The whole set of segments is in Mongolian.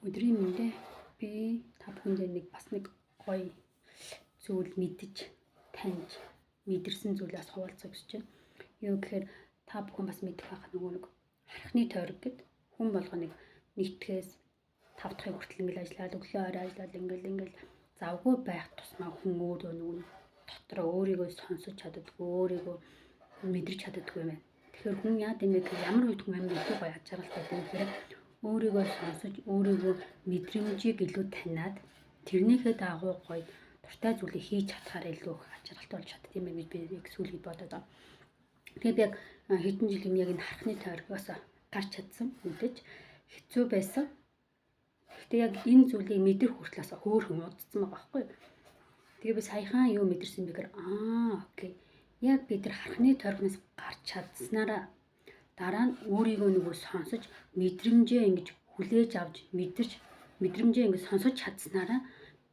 Өдрийн мэндэ би та бүхэндээ нэг бас нэг гоё зүйл мэдэж таньж мэдэрсэн зүйлээс хуваалцах гэж байна. Юу гэхээр та бүхэн бас мэдэх байх нөгөө нэг харахны тойрог гэд хүн болго нэгтгэхээс 5 дахь хүртэл ингээл ажиллаад өглөө орой ажиллаад ингээл завгүй байх тусмаа хүн өөрөө нөгөө дотроо өөрийгөө сонсож чаддаггүй, өөрийгөө мэдэрч чаддаггүй юм байна. Тэгэхээр хүн яа гэмээр ямар үед хүн амьд илүү гоё аж аргалтай юм гэхээр өөрийгөө сонсож, өөрийгөө мэдрэмжийг илүү таниад тэрнийхээ дагуу гоё дуртай зүйлийг хийж чадхаар илүү их аж аргалтай болж чаддаг юм байна гэж би яг сүүл бодоод байна. Тэгээд би яг хэдэн жилийн яг энэ харахны тойрогоос гарч чадсан мэдээж хэцүү байсан. Гэтэ яг энэ зүйлийг мэдэр хүртлээс хөөхөн удцсан байгаа байхгүй юу. Тэгээ би саяхан юу мэдэрсэн бэ гэхээр окей. Яг бид нар харахны тойрогоос гарч чадсанараа дараа нь өөрийгөө нөгөө сонсож мэдрэмжээ ингэж хүлээж авч мэдэрч мэдрэмжээ ингэж сонсож чадсанараа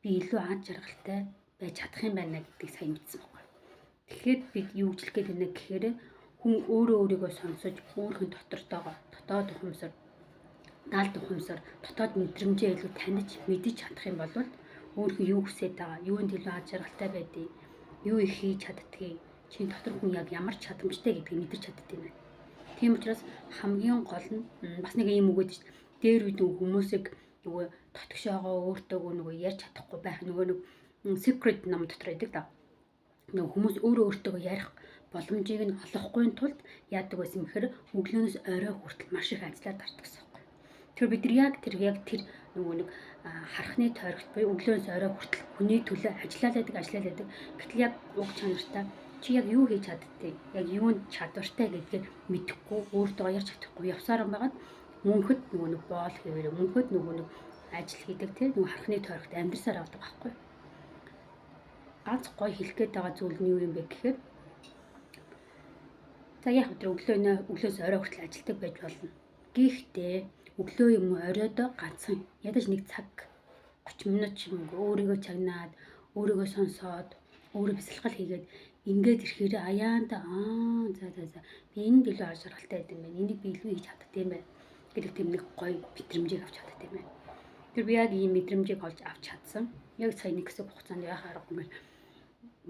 би илүү аж аргалтай байж чадах юм байна гэдгийг сайн мэдсэн байна. Тэгэхээр бид юу гэж хэлэх гээд байна гэхээр хүн өөрийгөө сонсож өөрхөн дотортойгоо дотоод ухамсар даалт ухамсар дотоод мэдрэмжээ илүү таних мэдэж чадах юм бол өөрхөн юу хүсэж байгаа, юунд илүү аж аргалтай байдгийг, юу их хийж чаддгийг, чинь дотор хүн яг ямар чадамжтай гэдгийг мэдэрч чаддаг юм байна. Тийм учраас хамгийн гол нь бас нэг юм үг гэдэг чинь дээр үед хүмүүсийг нөгөө дотгошоогоо өөртөөгөө нөгөө ярьж чадахгүй байх нөгөө нэг secret ном дотор байдаг да. Нөгөө хүмүүс өөртөөгөө ярих боломжийг нь олохгүй тулд яадаг байсан гэхээр өглөөнөөс орой хүртэл маш их ажиллаад гардаг гэсэн юм. Тэр бид нар яг тэр нөгөө нэг харахны тойрогт буюу өглөөнөөс орой хүртэл хүний төлөө ажиллаад байдаг. Гэтэл яг уг чанартай чи яг юу хийж чаддгийг, яг юунд чадвартай гэдгийг мэдэхгүй, өөртөө ярьж чадахгүй явсаар байгаад мөнхөд нөгөө нэг боол хэвээр мөнхөд нөгөө нэг ажил хийдэг тийм нөгөө харахны тойрогт амьдсаар авдаг байхгүй. Ганц гоё хэлэх гээд байгаа зүйл нь юу юм бэ гэхээр за яг өдөр өглөөс орой хүртэл ажилдаг байж болно. Гэхдээ өглөө юм уу оройдоо ганцхан ядаж нэг цаг 30 минут ч юм уу өөрийгөө чагнаад, өөрийгөө сонсоод, өөрөө бясалгал хийгээд ингээд ирэхээр аяанда за би энд илүү аж аргалтай байдаг юм байна. Энийг би илүү хийж чаддаг юм байна гэдэг тийм нэг гоё мэдрэмжийг авч чаддаг юм байна. Тэр би яг ийм мэдрэмжийг олж авч чадсан. Яг сая нэг хэсэг хугацаанд яах аргагүй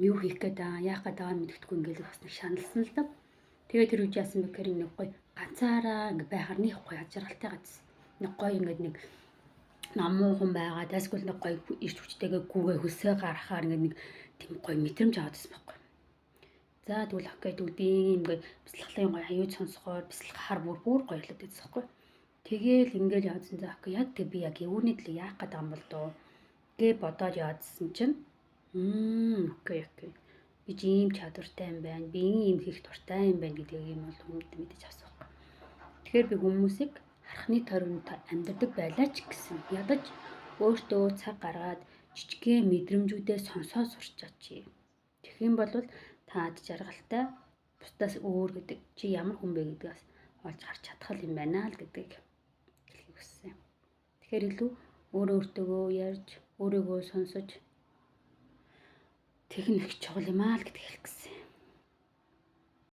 юу хийх гээд яах гээд байгаа мэддэхгүй ингээд бас нэг шаналсан л да. Тэгээ тэр үе яасан бэ гэхээр нэг гоё ганцаараа ингээд байхаар нэг гоё аж аргалтай гадсан. Нэг гоё ингээд нэг намуухан байгаа. Дайсгүй нэг гоё ирч хүчтэйгээ гүгээ хөлсөө гаргахаар ингээд нэг тийм гоё мэдрэмж аваадсан байхгүй. За тэгвэл окей тэгвэл би ингээд бясалгалын гоё аюуд сонсохоор бясалгахаар бүр гоё болоод байсан байхгүй. Тэгээл ингээд яадсан за окей яг тэг би яг юуны төлөө яах гээд байгаа юм бол доо гэ бодоод яадсан чинь окей би ийм чадвартай юм байна. Би ийм хийх дуртай юм байна гэдгийг юм бол хүмүүст мэдэж авсан байхгүй. Тэгэхээр би хүмүүсийг харахны тойрогт амьдардаг байлаа ч гэсэн ядаж өөртөө цаг гаргаад жижигхэн мэдрэмжүүдээ сонсоо сурчаач. Тэгэх юм бол та аж аргалтай бусдаас өөр гэдэг чи ямар хүн бэ гэдгээс олж харж чадах юм байна л гэдгийг хэлхийг хүссэн. Тэгэхээр илүү өөртөөгөө ярьж, өөрийгөө сонсож техник чухал юм аа л гэдгийг хэлэх гэсэн.